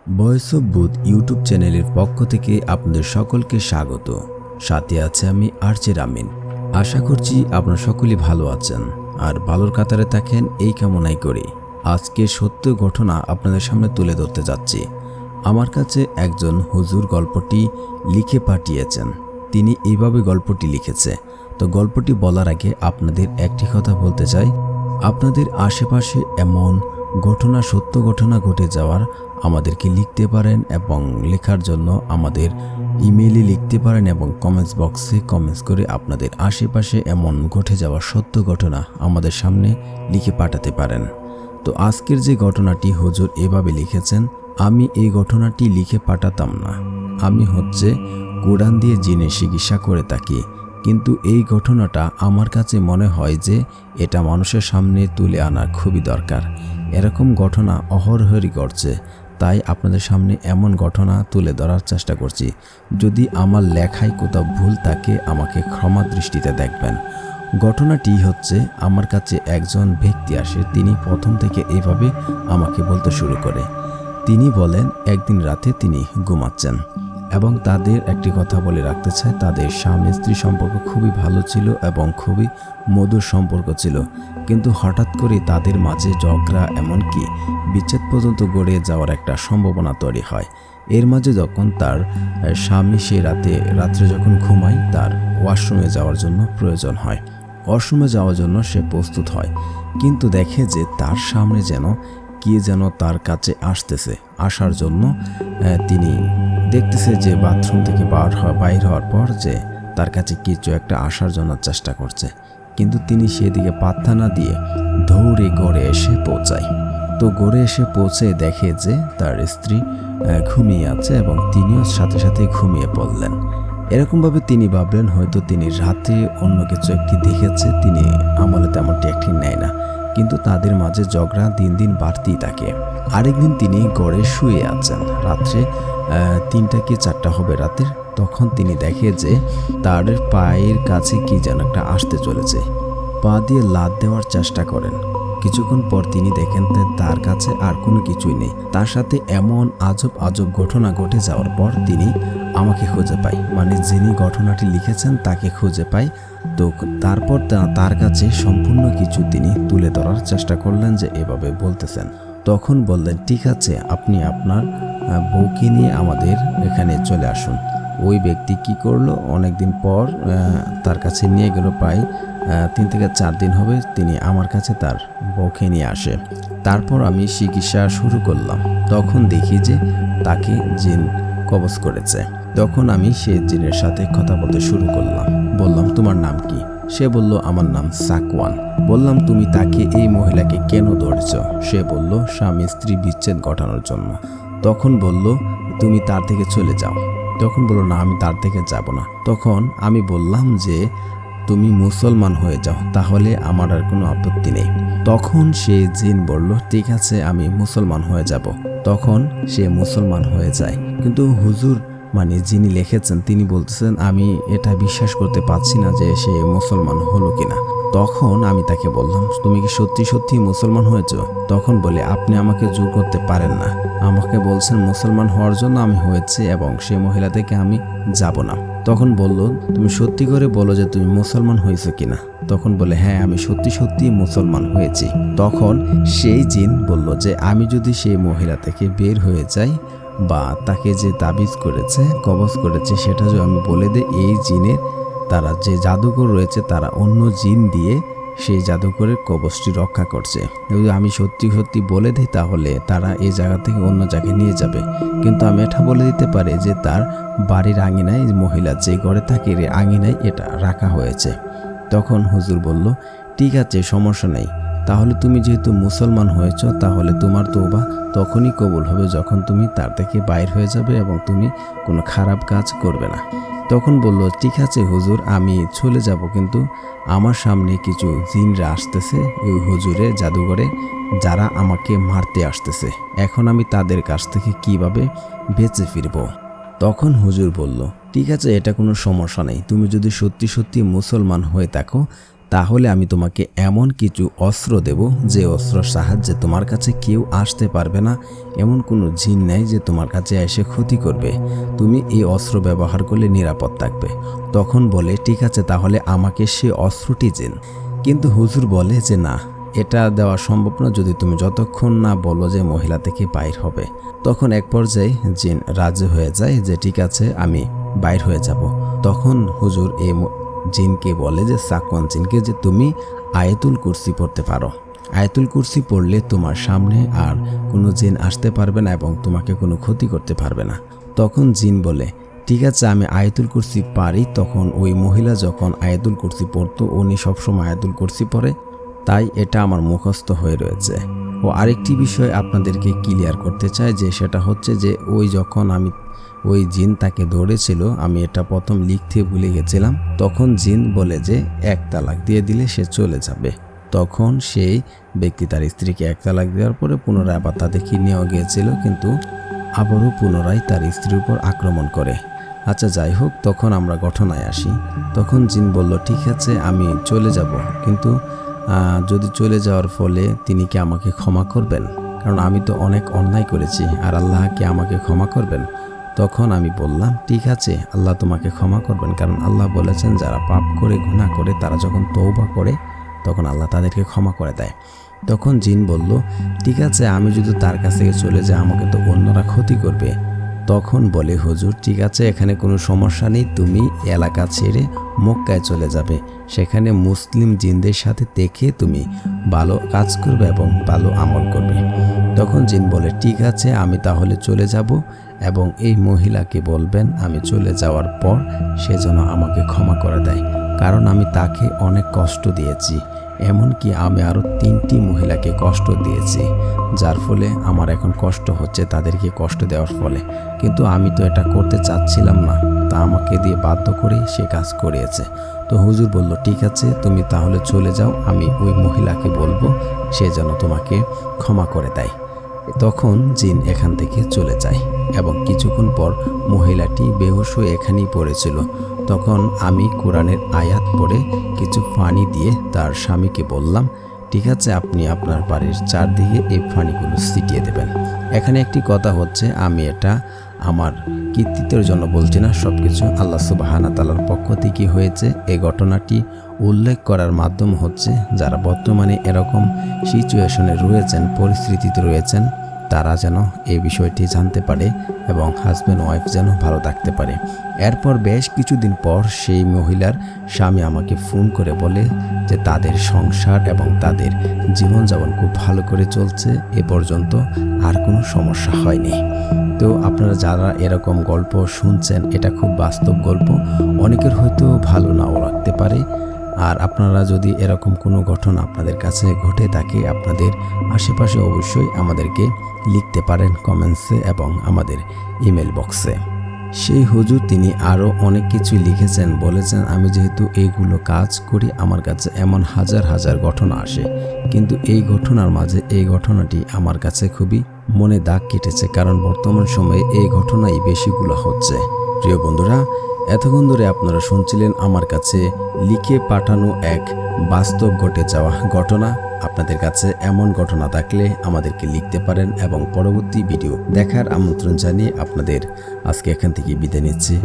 Voice of booth YouTube চ্যানেলের পক্ষ থেকে আপনাদের সকলকে স্বাগত। সাথে আছে আমি আরজে রামিন। আশা করছি আপনারা সকলেই ভালো আছেন আর ভালোর কাতারে থাকেন এই কামনাই করি। আজকে সত্য ঘটনা আপনাদের সামনে তুলে ধরতে যাচ্ছি। আমার কাছে একজন হুজুর গল্পটি লিখে পাঠিয়েছেন। তিনি এইভাবে গল্পটি লিখেছে। তো গল্পটি বলার আগে আপনাদের একটি কথা বলতে চাই, আপনাদের আশেপাশে এমন ঘটনা, সত্য ঘটনা ঘটে যাওয়ার আমাদেরকে লিখতে পারেন এবং লেখার জন্য আমাদের ইমেইলে লিখতে পারেন এবং কমেন্টস বক্সে কমেন্টস করে আপনাদের আশেপাশে এমন ঘটে যাওয়ার সত্য ঘটনা আমাদের সামনে লিখে পাঠাতে পারেন। তো আজকের যে ঘটনাটি হুজুর এভাবে লিখেছেন, আমি এই ঘটনাটি লিখে পাঠাতাম না। আমি কোরআন দিয়ে জিনের চিকিৎসা করে থাকি, কিন্তু এই ঘটনাটা আমার কাছে মনে হয় যে এটা মানুষের সামনে তুলে আনা খুবই দরকার। এরকম ঘটনা অহরহরই ঘটছে, তাই আপনাদের সামনে এমন ঘটনা তুলে ধরার চেষ্টা করছি। যদি আমার লেখায় কোথাও ভুল থাকে আমাকে ক্ষমা দৃষ্টিতে দেখবেন। ঘটনাটি আমার কাছে একজন ব্যক্তি আসে। তিনি প্রথম থেকে এইভাবে আমাকে বলতে শুরু করে। তিনি বলেন একদিন রাতে তিনি ঘুমাচ্ছেন এবং তাদের একটি কথা বলে রাখতে চায়, তাদের স্বামী স্ত্রী সম্পর্ক খুবই ভালো ছিল এবং খুবই মধুর সম্পর্ক ছিল, কিন্তু হঠাৎ করে তাদের মাঝে ঝগড়া, এমনকি বিচ্ছেদ পর্যন্ত গড়ে যাওয়ার একটা সম্ভাবনা তৈরি হয়। এর মাঝে যখন তার স্বামী সে রাত্রে যখন ঘুমায়, তার ওয়াশরুমে যাওয়ার জন্য প্রয়োজন হয়। ওয়াশরুমে যাওয়ার জন্য সে প্রস্তুত হয়, কিন্তু দেখে যে তার সামনে যেন তার কাছে আসার জন্য তিনি দেখতেছে যে বাথরুম থেকে বাইর হওয়ার পর যে তার কাছে কিছু একটা আসার জন্য চেষ্টা করছে, কিন্তু তিনি সেদিকে পাত্তা না দিয়ে দৌড়ে গড়ে এসে পৌঁছায়। তো গড়ে এসে পৌঁছে দেখে যে তার স্ত্রী ঘুমিয়ে আছে এবং তিনিও সাথে সাথে ঘুমিয়ে পড়লেন। এরকমভাবে তিনি ভাবলেন হয়তো তিনি রাতে অন্য কিছু একটি দেখেছে, তিনি আমলে তেমনটি একটি নেয় না, কিন্তু তাদের মাঝে ঝগড়া দিন দিন বাড়তেই থাকে। আরেকদিন তিনি গড়ে শুয়ে আছেন, রাত্রে 3টা কি 4টা হবে রাতের। তখন তিনি দেখে যে তার পায়ের কাছে কি যেন একটা আসতে চলেছে। পা দিয়ে লাত দেওয়ার চেষ্টা করেন। কিছুক্ষণ পর তিনি দেখেন তার কাছে আর কোনো কিছুই নেই। তার সাথে এমন আজব ঘটনা ঘটে যাওয়ার পর তিনি আমাকে খুঁজে পায়, মানে যিনি ঘটনাটি লিখেছেন তাকে খুঁজে পায়। তো তারপর তার কাছে সম্পূর্ণ কিছু তিনি তুলে ধরার চেষ্টা করলেন যে এভাবে বলতেছেন। তখন বললেন, ঠিক আছে, আপনি আপনার বউকে নিয়ে আমাদের এখানে চলে আসুন। ওই ব্যক্তি কি করলো, অনেকদিন পর তার কাছে নিয়ে গেল, প্রায় 3 থেকে 4 দিন হবে তিনি আমার কাছে তার বউকে নিয়ে আসে। তারপর আমি চিকিৎসা শুরু করলাম। তখন দেখি যে তাকে জিন কবজ করেছে। তখন আমি সে জিনের সাথে কথা বলতে শুরু করলাম। বললাম, তোমার নাম কি? সে বলল, আমার নাম সাকওয়ান। বললাম, তুমি তাকে, এই মহিলাকে কেন ধরেছ? সে বলল, স্বামী স্ত্রী বিচ্ছেদ ঘটানোর জন্য। তখন বলল, তুমি তার থেকে চলে যাও। তখন বলল, না, আমি তার থেকে যাব না। তখন আমি বললাম যে তুমি মুসলমান হয়ে যাও, তাহলে আমার আর কোনো আপত্তি নেই। তখন সে জিন বলল, ঠিক আছে, আমি মুসলমান হয়ে যাব। তখন সে মুসলমান হয়ে যায়। কিন্তু হুজুর, মানে যিনি লিখেছেন তিনি বলতেছেন আমি এটা বিশ্বাস করতে পারছি না যে সে মুসলমান হলো কিনা। তখন আমি তাকে বললাম, তুমি কি সত্যি সত্যি মুসলমান হয়েছো? তখন বলে, আপনি আমাকে জোর করতে পারেন না। আমাকে বলছেন মুসলমান হওয়ার জন্য আমি হয়েছি এবং সে মহিলা থেকে আমি যাব না। তখন বলল, তুমি সত্যি করে বলো যে তুমি মুসলমান হয়েছো কিনা? তখন বলে, হ্যাঁ, আমি সত্যি সত্যি মুসলমান হয়েছি। তখন সেই জিন বলল যে আমি যদি সেই মহিলা থেকে বের হয়ে যাই বা তাকে যে তাবিজ করেছে, কবজ করেছে, সেটা যদি আমি বলে দিই, এই জিনের তারা যে জাদুকর রয়েছে তারা অন্য জিন দিয়ে সেই জাদুকরের কবজটি রক্ষা করছে। যদি আমি সত্যি সত্যি বলে দিই তাহলে তারা এই জায়গা থেকে অন্য জায়গায় নিয়ে যাবে। কিন্তু আমি এটা বলে দিতে পারি যে তার বাড়ির আঙিনায়, মহিলা যে ঘরে থাকে আঙিনায় এটা রাখা হয়েছে। তখন হুজুর বলল, ঠিক আছে, সমস্যা নেই। তাহলে তুমি যেহেতু মুসলমান হয়েছ, তাহলে তোমার তওবা তখনই কবুল হবে যখন তুমি তার থেকে বাইর হয়ে যাবে এবং তুমি কোনো খারাপ কাজ করবে না। তখন বলল, ঠিক আছে হুজুর, আমি চলে যাব, কিন্তু আমার সামনে কিছু জিনরা আসতেছে ওই হুজুরের জাদুঘরে, যারা আমাকে মারতে আসতেছে। এখন আমি তাদের কাছ থেকে কিভাবে বেঁচে ফিরব? তখন হুজুর বলল, ঠিক আছে, এটা কোনো সমস্যা নেই। তুমি যদি সত্যি সত্যি মুসলমান হয়ে থাকো তাহলে আমি তোমাকে এমন কিছু অস্ত্র দেব যে অস্ত্রের সাহায্যে তোমার কাছে কেউ আসতে পারবে না, এমন কোনো জিন নেই যে তোমার কাছে এসে ক্ষতি করবে। তুমি এই অস্ত্র ব্যবহার করলে নিরাপদ থাকবে। তখন বলে ঠিক আছে, তাহলে আমাকে সে অস্ত্রটি দিন। কিন্তু হুজুর বলে যে না, এটা দেওয়া সম্ভব না যদি তুমি যতক্ষণ না বলো যে মহিলা থেকে বাইর হবে। তখন এক পর্যায়ে জিন রাজি হয়ে যায় যে ঠিক আছে, আমি বাইর হয়ে যাব। তখন হুজুর এই জিনকে বলে যে সাকওয়ান জিনকে যে তুমি আয়াতুল কুরসি পড়তে পারো। আয়াতুল কুরসি পড়লে তোমার সামনে আর কোনো জিন আসতে পারবে না এবং তোমাকে কোনো ক্ষতি করতে পারবে না। তখন জিন বলে ঠিক আছে, আমি আয়াতুল কুরসি পারি। তখন ওই মহিলা যখন আয়াতুল কুরসি পড়তো, উনি সবসময় আয়াতুল কুরসি পড়ে, তাই এটা আমার মুখস্থ হয়ে রয়েছে। ও আরেকটি বিষয় আপনাদেরকে ক্লিয়ার করতে চাই যে সেটা হচ্ছে যে যখন আমি ওই জিন তাকে ধরেছিল, আমি এটা প্রথম লিখতে ভুলে গেছিলাম। তখন জিন বলে যে 1 তালাক দিয়ে দিলে সে চলে যাবে। তখন সেই ব্যক্তি তার স্ত্রীকে 1 তালাক দেওয়ার পরে পুনরায় আবার তাদেরকে নেওয়া গিয়েছিল, কিন্তু আবারও পুনরায় তার স্ত্রীর উপর আক্রমণ করে। আচ্ছা যাই হোক, তখন আমরা ঘটনায় আসি। তখন জিন বলল ঠিক আছে, আমি চলে যাব, কিন্তু যদি চলে যাওয়ার ফলে তিনি কি আমাকে ক্ষমা করবেন? কারণ আমি তো অনেক অন্যায় করেছি, আর আল্লাহ কি আমাকে ক্ষমা করবেন? তখন আমি বললাম ঠিক আছে, আল্লাহ তোমাকে ক্ষমা করবেন, কারণ আল্লাহ বলেছেন যারা পাপ করে গুনাহ করে তারা যখন তওবা করে তখন আল্লাহ তাদেরকে ক্ষমা করে দেয়। তখন জিন বলল ঠিক আছে, আমি যদি তার কাছ থেকে চলে যাই আমাকে তো অন্যরা ক্ষতি করবে। তখন বলে হুজুর ঠিক আছে, এখানে কোনো সমস্যা নেই, তুমি এলাকা ছেড়ে মক্কায় চলে যাবে, সেখানে মুসলিম জিনদের সাথে দেখে তুমি ভালো কাজ করবে এবং ভালো আমল করবে। তখন জিন বলে ঠিক আছে, আমি তাহলে চলে যাব এবং এই মহিলাকে বলবেন আমি চলে যাওয়ার পর সে যেন আমাকে ক্ষমা করে দেয়, কারণ আমি তাকে অনেক কষ্ট দিয়েছি। এমনকি আমি আরও 3টি মহিলাকে কষ্ট দিয়েছি, যার ফলে আমার এখন কষ্ট হচ্ছে তাদেরকে কষ্ট দেওয়ার ফলে। কিন্তু আমি তো এটা করতে চাচ্ছিলাম না, তা আমাকে দিয়ে বাধ্য করে সে কাজ করিয়েছে। তো হুজুর বলল ঠিক আছে, তুমি তাহলে চলে যাও, আমি ওই মহিলাকে বলবো সে যেন তোমাকে ক্ষমা করে দেয়। তখন জিন এখান থেকে চলে যায় এবং কিছুক্ষণ পর মহিলাটি বেহুশ হয়ে এখানেই পড়েছিল। তখন আমি কোরআনের আয়াত পড়ে কিছু পানি দিয়ে তার স্বামীকে বললাম ঠিক আছে, আপনি আপনার বাড়ির চারদিকে এই পানিগুলো ছিটিয়ে দেবেন। এখানে একটি কথা হচ্ছে, আমি এটা আমার কৃতিত্বের জন্য বলছি না, সব কিছু আল্লাহ সুবহানাহু ওয়া তাআলার পক্ষ থেকে হয়েছে। এই ঘটনাটি উল্লেখ করার মাধ্যম হচ্ছে যারা বর্তমানে এরকম সিচুয়েশনে রয়েছেন, পরিস্থিতিতে রয়েছেন, তারা যেন এই বিষয়টি জানতে পারে এবং হাজব্যান্ড ওয়াইফ যেন ভালো থাকতে পারে। এরপর বেশ কিছুদিন পর সেই মহিলার স্বামী আমাকে ফোন করে বলে যে তাদের সংসার এবং তাদের জীবনযাপন খুব ভালো করে চলছে, এ পর্যন্ত আর কোনো সমস্যা হয়নি। তো আপনারা যারা এরকম গল্প শুনছেন, এটা খুব বাস্তব গল্প, অনেকের হয়তো ভালো নাও লাগতে পারে। আর আপনারা যদি এরকম কোনো ঘটনা আপনাদের কাছে ঘটে থাকে, আপনাদের আশেপাশে অবশ্যই আমাদেরকে লিখতে পারেন কমেন্টসে এবং আমাদের ইমেল বক্সে। সেই হুজুর তিনি আরও অনেক কিছু লিখেছেন, বলেছেন আমি যেহেতু এইগুলো কাজ করি আমার কাছে এমন হাজার হাজার ঘটনা আসে, কিন্তু এই ঘটনার মাঝে এই ঘটনাটি আমার কাছে খুবই মনে দাগ কেটেছে, কারণ বর্তমান সময়ে এই ঘটনাই বেশিগুলো হচ্ছে। প্রিয় বন্ধুরা, এতক্ষণ ধরে আপনারা শুনছিলেন আমার কাছে লিখে পাঠানো এক বাস্তব ঘটে যাওয়া ঘটনা। আপনাদের কাছে এমন ঘটনা থাকলে আমাদেরকে লিখতে পারেন এবং পরবর্তী ভিডিও দেখার আমন্ত্রণ জানিয়ে আপনাদের আজকে এখান থেকে বিদায় নিচ্ছি।